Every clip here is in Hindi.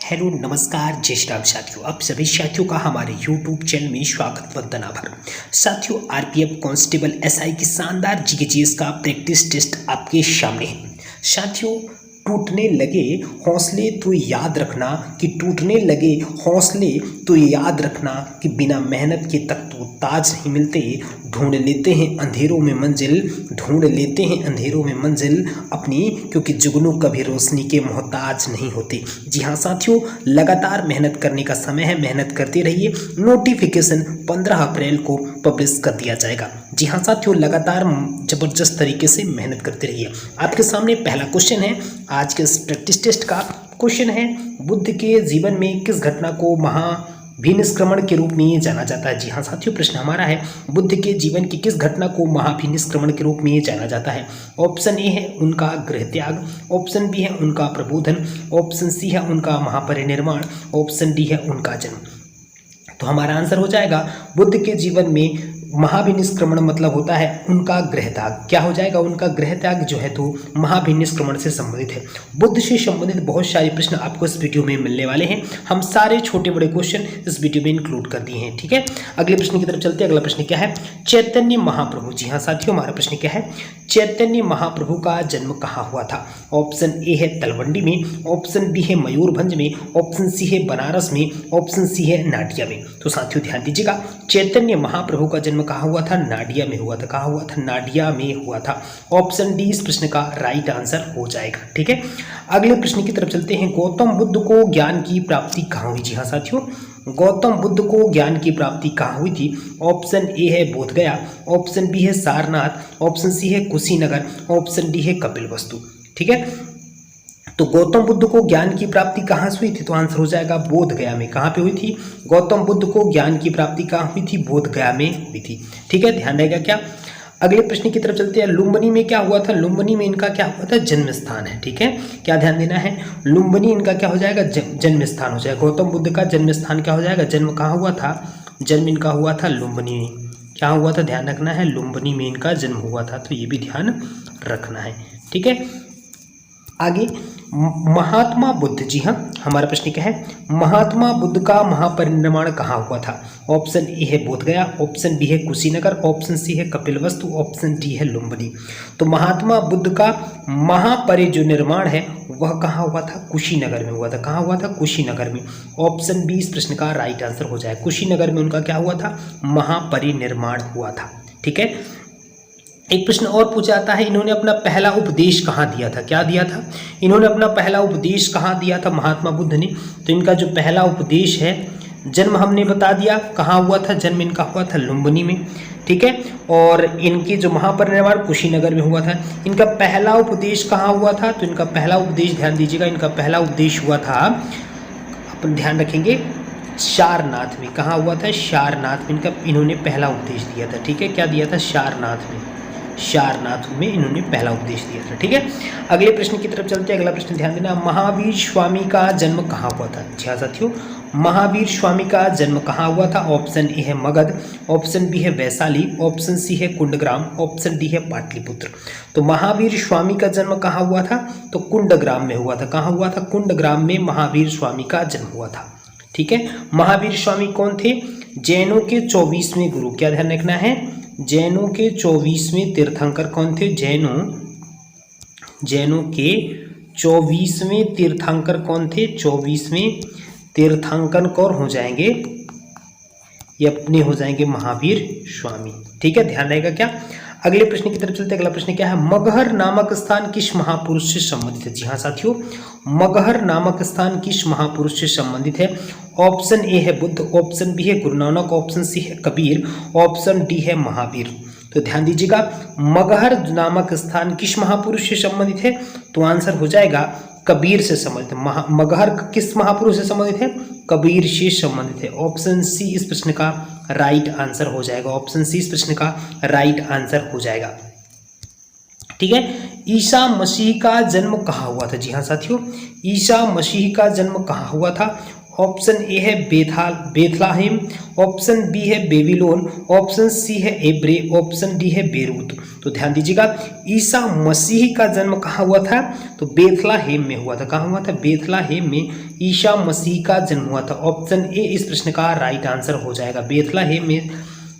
हेलो नमस्कार जय श्री राम साथियों, आप सभी साथियों का हमारे YouTube चैनल में स्वागत वंदन आभार। साथियों, आरपीएफ कांस्टेबल एसआई की शानदार जीकेजीएस का प्रैक्टिस टेस्ट आपके सामने है। साथियों, टूटने लगे हौसले तो याद रखना कि टूटने लगे हौसले तो याद रखना कि बिना मेहनत के तक तो ताज नहीं मिलते। ढूंढ लेते हैं अंधेरों में मंजिल, ढूंढ लेते हैं अंधेरों में मंजिल अपनी, क्योंकि जुगनू कभी रोशनी के मोहताज नहीं होते। जी हाँ साथियों, लगातार मेहनत करने का समय है, मेहनत करते रहिए। नोटिफिकेशन 15 अप्रैल को पब्लिश कर दिया जाएगा। जी हाँ साथियों, लगातार जबरदस्त तरीके से मेहनत करते रहिए। आपके सामने पहला क्वेश्चन है आज के इस प्रैक्टिस टेस्ट का। क्वेश्चन है, बुद्ध के जीवन में किस घटना को महाभिनिष्क्रमण के रूप में जाना जाता है। जी हाँ साथियों, प्रश्न हमारा है, बुद्ध के जीवन की किस घटना को महाभिनिष्क्रमण के रूप में जाना जाता है। ऑप्शन ए है उनका गृह त्याग, ऑप्शन बी है उनका प्रबोधन, ऑप्शन सी है उनका महापरिनिर्वाण, ऑप्शन डी है उनका जन्म। तो हमारा आंसर हो जाएगा, बुद्ध के जीवन में महाभिनिष्क्रमण मतलब होता है उनका गृह त्याग। क्या हो जाएगा, उनका गृह त्याग जो है तो महाभिनिष्क्रमण से संबंधित है। बुद्ध से संबंधित बहुत सारे प्रश्न आपको इस वीडियो में मिलने वाले हैं। हम सारे छोटे बड़े क्वेश्चन इस वीडियो में इंक्लूड कर दिए हैं। ठीक है, अगले प्रश्न की तरफ चलते हैं। अगला प्रश्न क्या है, चैतन्य महाप्रभु। जी हाँ साथियों, हमारा प्रश्न क्या है, चैतन्य महाप्रभु का जन्म कहाँ हुआ था। ऑप्शन ए है तलवंडी में, ऑप्शन बी है मयूरभंज में, ऑप्शन सी है बनारस में, ऑप्शन सी है नाडिया में। तो साथियों ध्यान दीजिएगा, चैतन्य महाप्रभु का जन्म कहाँ हुआ था, नाडिया में हुआ था। कहाँ हुआ था, नाडिया में हुआ था। ऑप्शन डी इस प्रश्न का राइट आंसर हो जाएगा। ठीक है, अगले प्रश्न की तरफ चलते हैं। गौतम बुद्ध को ज्ञान की प्राप्ति कहाँ हुई। जी हाँ साथियों, गौतम बुद्ध को ज्ञान की प्राप्ति कहाँ हुई थी। ऑप्शन ए है बोधगया, ऑप्शन बी है सारनाथ, ऑप्शन सी है कुशीनगर, ऑप्शन डी है कपिलवस्तु। ठीक है, तो गौतम बुद्ध को ज्ञान की प्राप्ति कहाँ से हुई थी, तो आंसर हो जाएगा बोधगया में। कहाँ पे हुई थी, गौतम बुद्ध को ज्ञान की प्राप्ति कहाँ हुई थी, बोधगया में हुई थी। ठीक है, ध्यान रहेगा क्या। अगले प्रश्न की तरफ चलते हैं। लुम्बिनी में क्या हुआ था, लुम्बिनी में इनका क्या हुआ था, जन्म स्थान है। ठीक है, क्या ध्यान देना है, लुम्बिनी इनका क्या हो जाएगा, जन्म स्थान हो जाएगा। गौतम बुद्ध का जन्म स्थान क्या हो जाएगा, जन्म कहाँ हुआ था, जन्म इनका हुआ था लुम्बिनी में। क्या हुआ था, ध्यान रखना है, लुम्बिनी में इनका जन्म हुआ था, तो ये भी ध्यान रखना है। ठीक है, आगे महात्मा बुद्ध। जी हाँ, हमारा प्रश्न क्या है, महात्मा बुद्ध का महापरिनिर्वाण कहाँ हुआ था। ऑप्शन ए है बोधगया, ऑप्शन बी है कुशीनगर, ऑप्शन सी है कपिलवस्तु, ऑप्शन डी है लुम्बिनी। तो महात्मा बुद्ध का महापरिनिर्वाण है वह कहाँ हुआ था, कुशीनगर में हुआ था। कहाँ हुआ था, कुशीनगर में। ऑप्शन बी इस प्रश्न का राइट आंसर हो जाए। कुशीनगर में उनका क्या हुआ था, महापरिनिर्वाण हुआ था। ठीक है, एक प्रश्न और पूछा जाता है, इन्होंने अपना पहला उपदेश कहाँ दिया था। क्या दिया था, इन्होंने अपना पहला उपदेश कहाँ दिया था महात्मा बुद्ध ने। तो इनका जो पहला उपदेश है, जन्म हमने बता दिया कहाँ हुआ था, जन्म इनका हुआ था लुम्बिनी में। ठीक है, और इनकी जो महापरिनिर्वाण कुशीनगर में हुआ था। इनका पहला उपदेश कहाँ हुआ था, तो इनका पहला उपदेश ध्यान दीजिएगा, इनका पहला उपदेश हुआ था, अपन ध्यान रखेंगे, सारनाथ में। कहाँ हुआ था, सारनाथ में इनका इन्होंने पहला उपदेश दिया था। ठीक है, क्या दिया था, सारनाथ में, सारनाथ में इन्होंने पहला उपदेश दिया था। ठीक है, अगले प्रश्न की तरफ चलते हैं। अगला प्रश्न ध्यान देना, महावीर स्वामी का जन्म कहाँ हुआ था। जी हाँ साथियों, महावीर स्वामी का जन्म कहाँ हुआ था। ऑप्शन ए है मगध, ऑप्शन बी है वैशाली, ऑप्शन सी है कुंडग्राम, ऑप्शन डी है पाटलिपुत्र। तो महावीर स्वामी का जन्म कहाँ हुआ था, तो कुंडग्राम में हुआ था। कहाँ हुआ था, कुंडग्राम में महावीर स्वामी का जन्म हुआ था। ठीक है, महावीर स्वामी कौन थे, जैनों के 24वें गुरु। क्या ध्यान रखना है, जैनों के 24वें तीर्थंकर कौन थे, जैनों के 24वें तीर्थंकर कौन थे, 24वें तीर्थंकर कौन हो जाएंगे, ये अपने हो जाएंगे महावीर स्वामी। ठीक है, ध्यान रहेगा क्या। अगले प्रश्न की तरफ चलते हैं। अगला प्रश्न क्या है, मगहर नामक स्थान किस महापुरुष से संबंधित है। जी हाँ साथियों, मगहर नामक स्थान किस महापुरुष से संबंधित है। ऑप्शन ए है बुद्ध, ऑप्शन बी है गुरु नानक, ऑप्शन सी है कबीर, ऑप्शन डी है महावीर। तो ध्यान दीजिएगा, मगहर नामक स्थान किस महापुरुष से संबंधित है, तो आंसर हो जाएगा कबीर से संबंधित है। मगहर किस महापुरुष से संबंधित है, कबीर से संबंधित है। ऑप्शन सी इस प्रश्न का राइट आंसर हो जाएगा। ऑप्शन सी इस प्रश्न का राइट आंसर हो जाएगा। ठीक है, ईसा मसीह का जन्म कहाँ हुआ था। जी हाँ साथियों, ईसा मसीह का जन्म कहाँ हुआ था। ऑप्शन ए है बेथलाहेम, ऑप्शन बी है बेबीलोन, ऑप्शन सी है एब्रे, ऑप्शन डी है बेरूत। तो ध्यान दीजिएगा, ईसा मसीह का जन्म कहाँ हुआ था? तो बेथलाहेम में हुआ था। कहाँ हुआ था? बेथलाहेम में ईसा मसीह का जन्म हुआ था। ऑप्शन ए इस प्रश्न का राइट आंसर हो जाएगा। बेथलाहेम में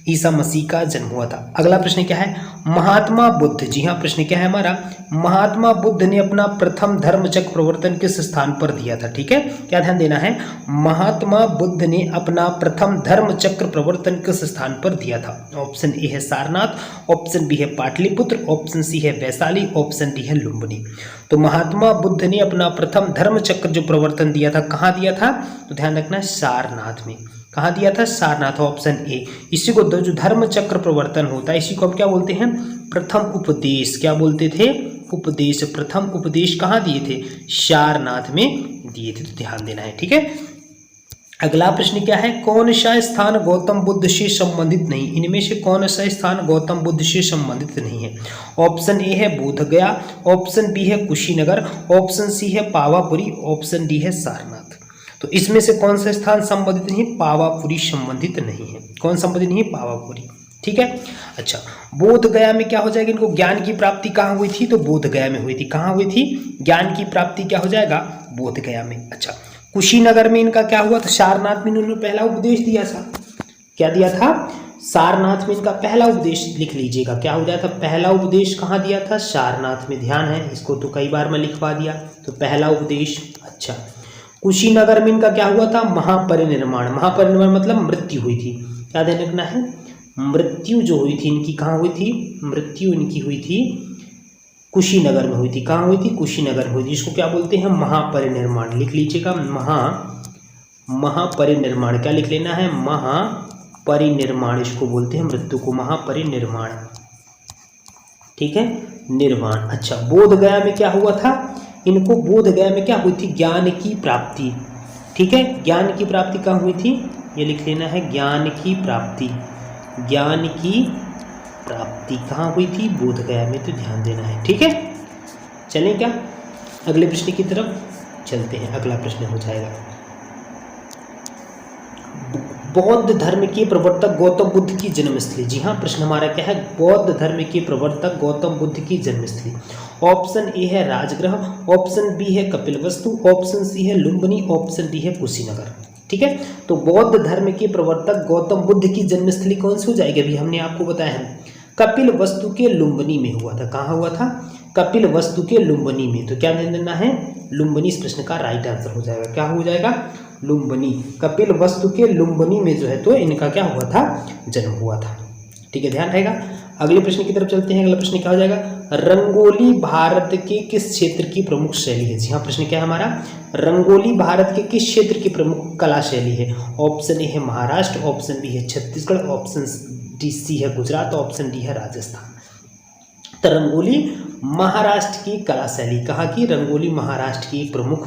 ईसा मसीह का जन्म हुआ था। अगला प्रश्न क्या है? महात्मा बुद्ध, जी हाँ, प्रश्न क्या है हमारा? महात्मा बुद्ध ने अपना प्रथम धर्मचक्र प्रवर्तन किस स्थान पर दिया था? ठीक है, क्या ध्यान देना है? महात्मा बुद्ध ने अपना प्रथम धर्मचक्र प्रवर्तन किस स्थान पर दिया था? ऑप्शन ए है सारनाथ, ऑप्शन बी है पाटलिपुत्र, ऑप्शन सी है वैशाली, ऑप्शन डी है लुम्बिनी। तो महात्मा बुद्ध ने अपना प्रथम धर्मचक्र जो प्रवर्तन दिया था, कहाँ दिया था? तो ध्यान रखना, सारनाथ में। कहाँ दिया था? Sarnath, option A. इसी को जो धर्म चक्र प्रवर्तन होता है, इसी को हम क्या बोलते हैं? प्रथम उपदेश। क्या बोलते थे? उपदेश। प्रथम उपदेश कहाँ दिए थे? सारनाथ में दिए थे। तो ध्यान देना है, ठीक है। अगला प्रश्न क्या है? कौन सा स्थान गौतम बुद्ध से संबंधित नहीं? इनमें से कौन सा स्थान गौतम बुद्ध से संबंधित नहीं है? ऑप्शन ए है बोध गया, ऑप्शन बी है कुशीनगर, ऑप्शन सी है पावापुरी, ऑप्शन डी है सारनाथ। तो इसमें से कौन सा स्थान संबंधित नहीं? पावापुरी संबंधित नहीं है। कौन संबंधित नहीं है? पावापुरी, ठीक है। अच्छा, बोध गया में क्या हो जाएगा? इनको ज्ञान की प्राप्ति कहाँ हुई थी? तो बोध गया में हुई थी। कहाँ हुई थी? ज्ञान की प्राप्ति क्या हो जाएगा? बोध गया में। अच्छा, कुशीनगर में इनका क्या हुआ था? सारनाथ में इन्होंने पहला उपदेश दिया था। क्या दिया था? सारनाथ में इनका पहला उपदेश, लिख लीजिएगा, क्या हो जाता? पहला उपदेश कहाँ दिया था? सारनाथ में। ध्यान है, इसको तो कई बार मैं लिखवा दिया। तो पहला उपदेश। अच्छा, कुशीनगर में इनका क्या हुआ था? महापरिनिर्वाण। महापरिनिर्वाण मतलब मृत्यु हुई थी। क्या ध्यान रखना है? मृत्यु जो हुई थी इनकी, कहाँ हुई थी? मृत्यु इनकी हुई थी कुशीनगर में हुई थी। कहाँ हुई थी? कुशीनगर में हुई थी। इसको क्या बोलते हैं? महापरिनिर्वाण। लिख लीजिएगा, महापरिनिर्वाण। क्या लिख लेना है? महापरिनिर्वाण इसको बोलते हैं, मृत्यु को महापरिनिर्वाण, ठीक है, निर्वाण। अच्छा, बोध गया में क्या हुआ था? इनको बोध गया में क्या हुई थी? ज्ञान की प्राप्ति, ठीक है। ज्ञान की प्राप्ति कहाँ हुई थी? ये लिख लेना है, ज्ञान की प्राप्ति। ज्ञान की प्राप्ति कहाँ हुई थी? बोध गया में। तो ध्यान देना है, ठीक है। चलें क्या अगले प्रश्न की तरफ चलते हैं। अगला प्रश्न हो जाएगा, बौद्ध धर्म के प्रवर्तक गौतम बुद्ध की जन्मस्थली। जी हाँ, प्रश्न हमारा क्या है? बौद्ध धर्म के प्रवर्तक गौतम बुद्ध की जन्मस्थली। ऑप्शन ए है राजगृह, ऑप्शन बी है कपिलवस्तु, ऑप्शन सी है लुम्बिनी, ऑप्शन डी है कुशीनगर, ठीक है। तो बौद्ध धर्म के प्रवर्तक गौतम बुद्ध की जन्मस्थली कौन सी हो जाएगी? अभी हमने आपको बताया है, कपिलवस्तु के लुम्बिनी में हुआ था। कहाँ हुआ था? कपिलवस्तु के लुम्बिनी में। तो क्या ध्यान देना है? लुम्बिनी इस प्रश्न का राइट आंसर हो जाएगा। क्या हो जाएगा? लुम्बिनी। कपिलवस्तु के लुम्बिनी में जो है तो इनका क्या हुआ था? जन्म हुआ था, ठीक है, ध्यान रहेगा। अगले प्रश्न की तरफ चलते हैं। अगला प्रश्न क्या हो जाएगा? रंगोली भारत के किस क्षेत्र की प्रमुख शैली है? जी हाँ, प्रश्न क्या है हमारा? रंगोली भारत के किस क्षेत्र की प्रमुख कला शैली है? ऑप्शन ए है महाराष्ट्र, ऑप्शन बी है छत्तीसगढ़, ऑप्शन डी सी है गुजरात, ऑप्शन डी है राजस्थान। तो रंगोली महाराष्ट्र की कला शैली, कहाँ की? रंगोली महाराष्ट्र की एक प्रमुख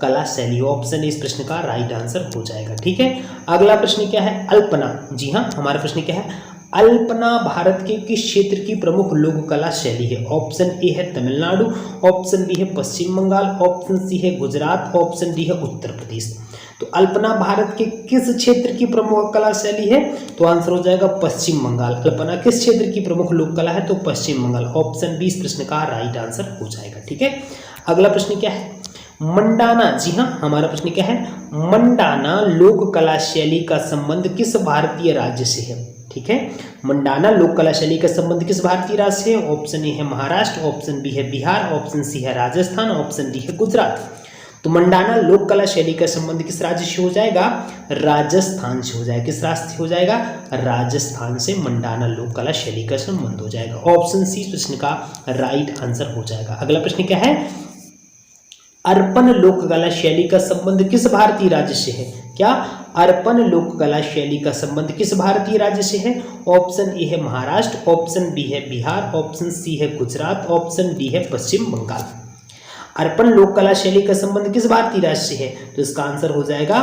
कला शैली। ऑप्शन इस प्रश्न का राइट आंसर हो जाएगा, ठीक है। अगला प्रश्न क्या है? अल्पना। जी हाँ, हमारा प्रश्न क्या है? अल्पना भारत के किस क्षेत्र की प्रमुख लोक कला शैली है? ऑप्शन ए है तमिलनाडु, ऑप्शन बी है पश्चिम बंगाल, ऑप्शन सी है गुजरात, ऑप्शन डी है उत्तर प्रदेश। तो अल्पना भारत के किस क्षेत्र की प्रमुख कला शैली है? तो आंसर हो जाएगा पश्चिम बंगाल। अल्पना किस क्षेत्र की प्रमुख लोक कला है? तो पश्चिम बंगाल। ऑप्शन बी इस प्रश्न का राइट आंसर हो जाएगा, ठीक है। अगला प्रश्न क्या है? मंडाना। जी हाँ, हमारा प्रश्न क्या है? मंडाना लोक कला शैली का संबंध किस भारतीय राज्य से है? ठीक है, मंडाना लोक कला शैली का संबंध किस भारतीय राज्य से? ऑप्शन ए है महाराष्ट्र, ऑप्शन बी है बिहार, ऑप्शन सी है राजस्थान, ऑप्शन डी है गुजरात। तो मंडाना लोक कला शैली का संबंध किस राज्य से हो जाएगा? राजस्थान से हो जाएगा। किस राज्य से हो जाएगा? राजस्थान से मंडाना लोक कला शैली का संबंध हो जाएगा। ऑप्शन सी प्रश्न का राइट आंसर हो जाएगा। अगला प्रश्न क्या है? अर्पण लोक कला शैली का संबंध किस भारतीय राज्य से है? क्या? अर्पण लोक कला शैली का संबंध किस भारतीय राज्य से है? ऑप्शन ए है महाराष्ट्र, ऑप्शन बी है बिहार, ऑप्शन सी है गुजरात, ऑप्शन डी है पश्चिम बंगाल। अर्पण लोक कला शैली का संबंध किस भारतीय राज्य से है? तो इसका आंसर हो जाएगा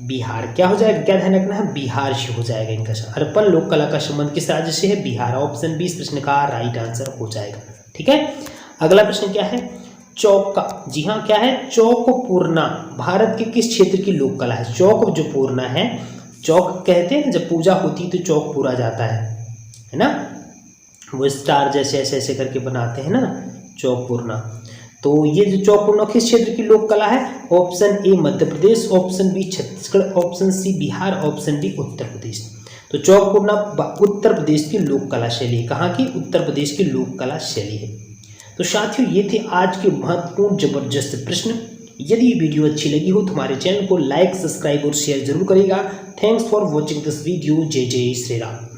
बिहार। क्या हो जाएगा? क्या ध्यान रखना है? बिहार से हो जाएगा इनका। अर्पण लोक कला का संबंध किस राज्य से है? बिहार। ऑप्शन बी इस प्रश्न का राइट आंसर हो जाएगा, ठीक है। अगला प्रश्न क्या है? चौक का, जी हाँ क्या है, चौकपूर्णा भारत के किस क्षेत्र की लोक कला है? चौक जो पूर्णा है, चौक कहते हैं जब पूजा होती है तो चौक पूरा जाता है ना, वो स्टार जैसे ऐसे ऐसे करके बनाते हैं ना, चौक पूर्णा। तो ये जो चौक पूर्णा किस क्षेत्र की लोक कला है? Option A Madhya Pradesh, option B Chhattisgarh, option C Bihar, option D Uttar Pradesh. तो चौक पूर्णा उत्तर प्रदेश की लोक कला शैली है। कहाँ की? उत्तर प्रदेश की लोक कला शैली है। तो साथियों ये थे आज के महत्वपूर्ण जबरदस्त प्रश्न। यदि वीडियो अच्छी लगी हो तो हमारे चैनल को लाइक, सब्सक्राइब और शेयर जरूर करेगा। Thanks for watching this video. जय जय श्री राम।